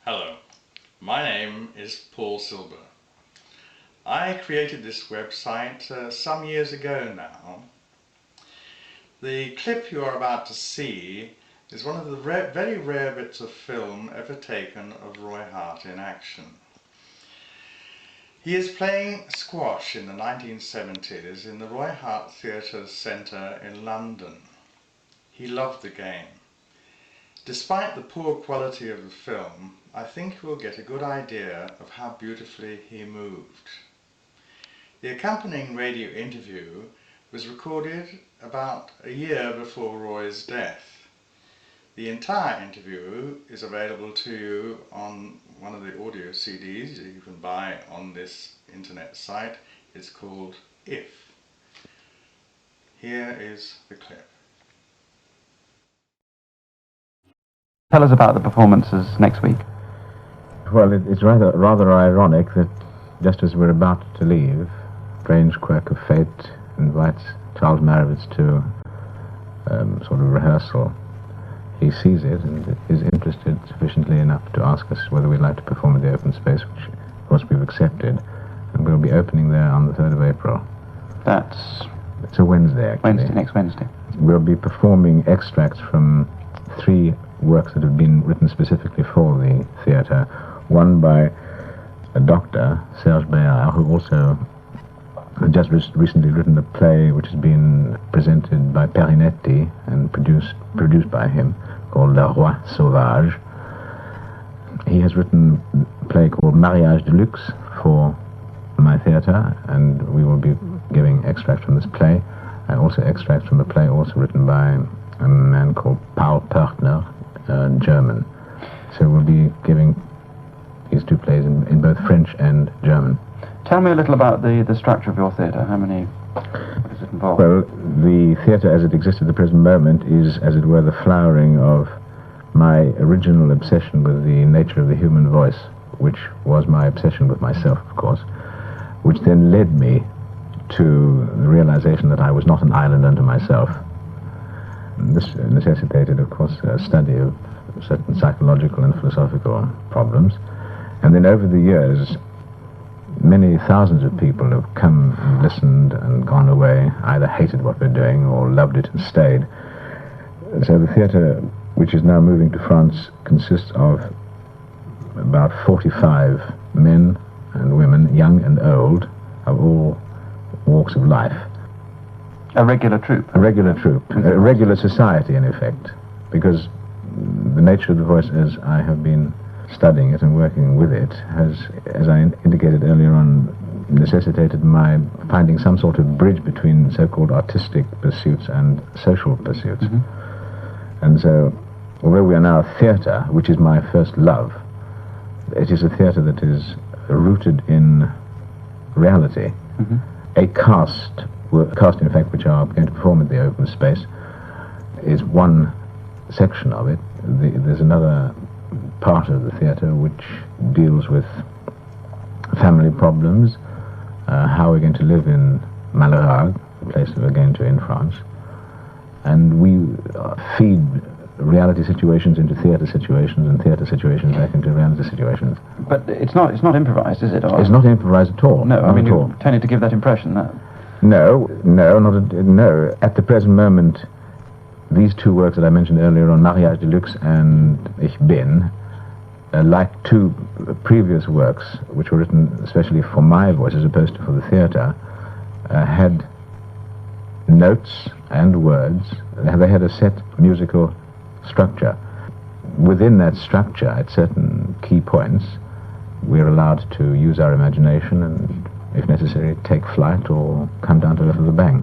Hello, my name is Paul Silber. I created this website some years ago now. The clip you are about to see is one of the very rare bits of film ever taken of Roy Hart in action. He is playing squash in the 1970s in the Roy Hart Centre in London. He loved the game. Despite the poor quality of the film, I think you will get a good idea of how beautifully he moved. The accompanying radio interview was recorded about a year before Roy's death. The entire interview is available to you on one of the audio CDs you can buy on this internet site. It's called If. Here is the clip. Tell us about the performances next week. Well, it's rather ironic that just as we're about to leave, strange quirk of fate invites Charles Marivitz to sort of rehearsal. He sees it and is interested sufficiently enough to ask us whether we'd like to perform at the open space, which of course we've accepted, and we'll be opening there on the 3rd of April. It's a Wednesday, actually. Next Wednesday. We'll be performing extracts from 3 works that have been written specifically for the theatre. One by a doctor, Serge Bayard, who also has just recently written a play which has been presented by Perinetti and produced by him, called Le Roi Sauvage. He has written a play called Mariage de Luxe for my theatre, and we will be giving extracts from this play, and also extracts from a play also written by a man called Paul Pertner, German. So we'll be giving these 2 plays in both French and German. Tell me a little about the structure of your theatre. What does it involve? Well, the theatre as it exists at the present moment is, as it were, the flowering of my original obsession with the nature of the human voice, which was my obsession with myself, of course, which then led me to the realization that I was not an island unto myself. This necessitated, of course, a study of certain psychological and philosophical problems. And then over the years, many thousands of people have come and listened and gone away, either hated what we're doing or loved it and stayed. So the theatre, which is now moving to France, consists of about 45 men and women, young and old, of all walks of life. A regular troupe? A regular troupe. A regular society, in effect, because the nature of the voice, as I have been studying it and working with it, has, as I indicated earlier on, necessitated my finding some sort of bridge between so-called artistic pursuits and social pursuits. Mm-hmm. And so, although we are now a theatre, which is my first love, it is a theatre that is rooted in reality. Mm-hmm. A cast, in fact, which are going to perform at the open space, is one section of it. There's another part of the theatre which deals with family problems, how we're going to live in Malherbe, the place that we're going to in France, and we feed reality situations into theatre situations and theatre situations back into reality situations. But it's not improvised, is it? Or? It's not improvised at all. No, I mean, you're tending to give that impression. No. At the present moment, these 2 works that I mentioned earlier on, Mariage de Luxe and Ich Bin, like 2 previous works, which were written especially for my voice as opposed to for the theatre, had notes and words. They had a set musical structure. Within that structure, at certain key points, we're allowed to use our imagination and, if necessary, take flight or come down to the level of the bang.